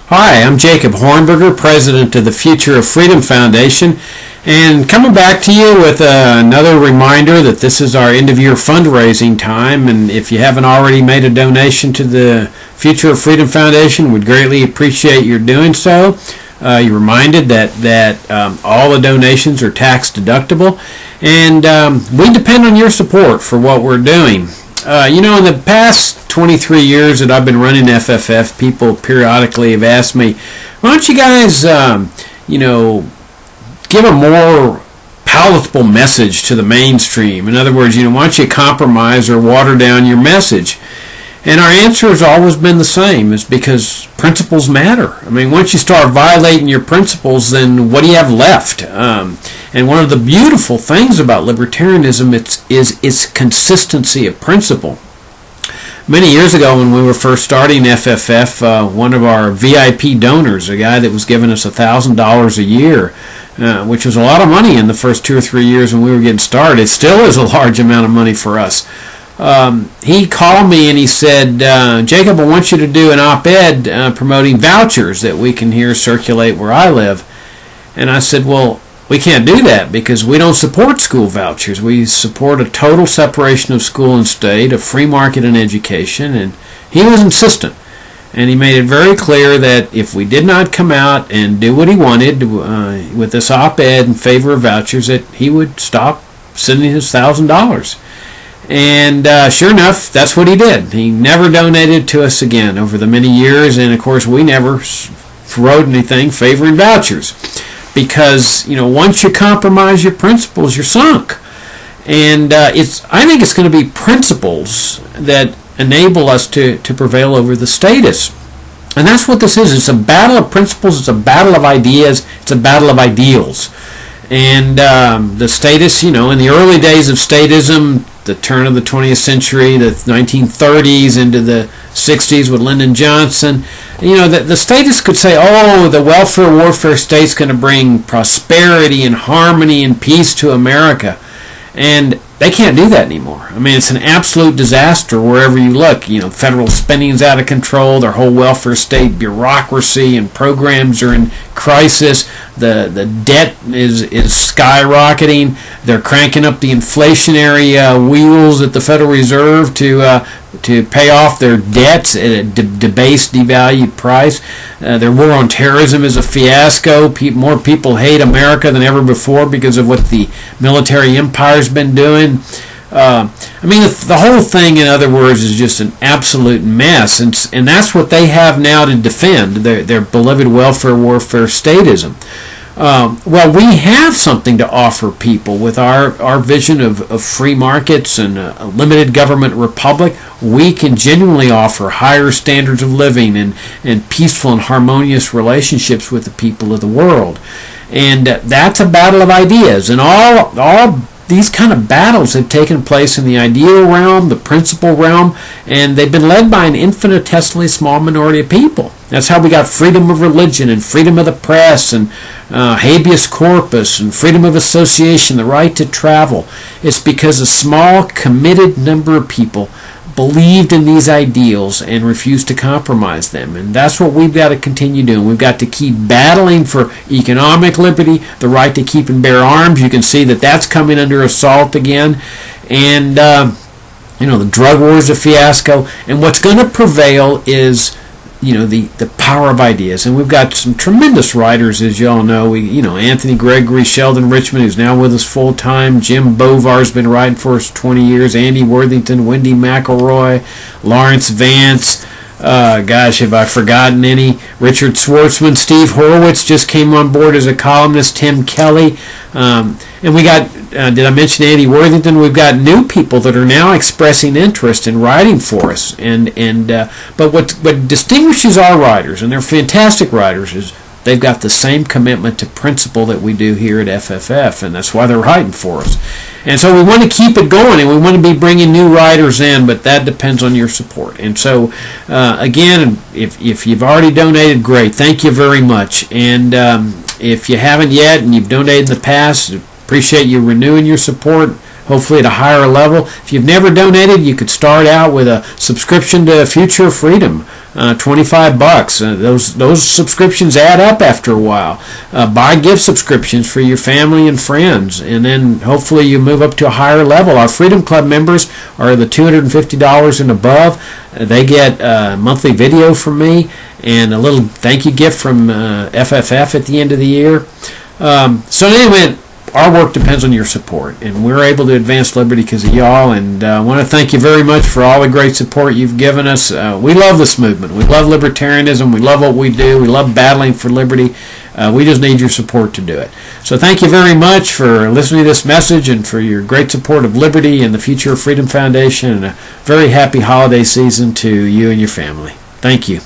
Hi, I'm Jacob Hornberger, President of the Future of Freedom Foundation, and coming back to you with another reminder that this is our end-of-year fundraising time, and if you haven't already made a donation to the Future of Freedom Foundation, we'd greatly appreciate your doing so. You're reminded that all the donations are tax deductible, and we depend on your support for what we're doing. In the past 23 years that I've been running FFF, people periodically have asked me, why don't you guys, give a more palatable message to the mainstream? In other words, why don't you compromise or water down your message? And our answer has always been the same. It's because principles matter. I mean, once you start violating your principles, then what do you have left? And one of the beautiful things about libertarianism is its consistency of principle. Many years ago when we were first starting FFF, one of our VIP donors, a guy that was giving us $1,000 a year, which was a lot of money in the first 2 or 3 years when we were getting started. It still is a large amount of money for us. He called me and he said, Jacob, I want you to do an op-ed promoting vouchers that we can hear circulate where I live. And I said, well, we can't do that because we don't support school vouchers. We support a total separation of school and state, a free market and education. And he was insistent. And he made it very clear that if we did not come out and do what he wanted with this op-ed in favor of vouchers, that he would stop sending his $1,000. And sure enough, that's what he did. He never donated to us again over the many years, and of course we never wrote anything favoring vouchers. Because, once you compromise your principles, you're sunk. And I think it's going to be principles that enable us to prevail over the status. And that's what this is. It's a battle of principles. It's a battle of ideas. It's a battle of ideals. And the status, in the early days of statism, the turn of the 20th century, the 1930s into the 60s with Lyndon Johnson, the statists could say, oh, the welfare warfare state's going to bring prosperity and harmony and peace to America. And they can't do that anymore. I mean, it's an absolute disaster wherever you look. Federal spending's out of control. Their whole welfare state bureaucracy and programs are in crisis. The debt is skyrocketing. They're cranking up the inflationary wheels at the Federal Reserve to pay off their debts at a debased, devalued price. Their war on terrorism is a fiasco. More people hate America than ever before because of what the military empire's been doing. The whole thing, in other words, is just an absolute mess, and that's what they have now to defend, their beloved welfare warfare statism. Well, we have something to offer people with our vision of free markets and a limited government republic. We can genuinely offer higher standards of living and peaceful and harmonious relationships with the people of the world. And that's a battle of ideas. And all these kind of battles have taken place in the ideal realm, the principle realm, and they've been led by an infinitesimally small minority of people. That's how we got freedom of religion and freedom of the press and habeas corpus and freedom of association, the right to travel. It's because a small, committed number of people believed in these ideals and refused to compromise them. And that's what we've got to continue doing. We've got to keep battling for economic liberty, the right to keep and bear arms. You can see that that's coming under assault again. And, the drug war is a fiasco. And what's going to prevail is the power of ideas. And we've got some tremendous writers, as you all know. Anthony Gregory, Sheldon Richman, who's now with us full time. Jim Bovar's been writing for us 20 years. Andy Worthington, Wendy McElroy, Lawrence Vance. Gosh, have I forgotten any? Richard Schwartzman, Steve Horowitz just came on board as a columnist. Tim Kelly. And we got, did I mention Andy Worthington? We've got new people that are now expressing interest in writing for us. But what distinguishes our writers, and they're fantastic writers, is they've got the same commitment to principle that we do here at FFF, and that's why they're writing for us. And so we want to keep it going, and we want to be bringing new writers in, but that depends on your support. And so, again, if you've already donated, great. Thank you very much. And if you haven't yet and you've donated in the past, appreciate you renewing your support, hopefully at a higher level. If you've never donated, you could start out with a subscription to Future of Freedom. $25. Those subscriptions add up after a while. Buy gift subscriptions for your family and friends, and then hopefully you move up to a higher level. Our Freedom Club members are the $250 and above. They get monthly video from me and a little thank you gift from FFF at the end of the year. So anyway, our work depends on your support, and we're able to advance liberty because of y'all, and I want to thank you very much for all the great support you've given us. We love this movement. We love libertarianism. We love what we do. We love battling for liberty. We just need your support to do it. So thank you very much for listening to this message and for your great support of Liberty and the Future of Freedom Foundation, and a very happy holiday season to you and your family. Thank you.